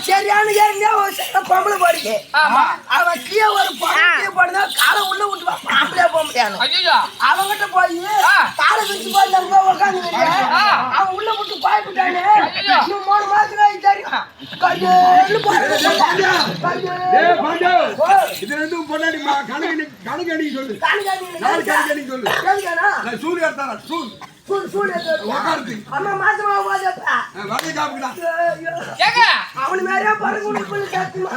சரியான பொம்பளை போறீங்க அவன் கீழே ஒரு போடுனா காலை உள்ள விட்டுவா அப்படியே போக முடியாது அவங்கிட்ட போய் காலை விரிச்சு போய் நம்ம உட்காந்து அவன் உள்ள விட்டு பாய்பிட்டானே இன்னும் 3 மாசத்துல தெரியும் இது ரெண்டும் பொண்டாடி கணக்கு சொல்லு சொல்லு சூரிய அம்மா மாசமா அவனு மேலே பறந்து கேட்டுமா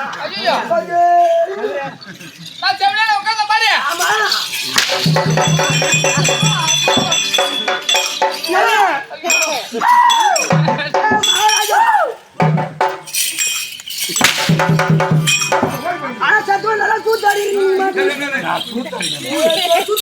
பாரு ஆமா ஆனா சத்துவ நல்லா கூத்தாடி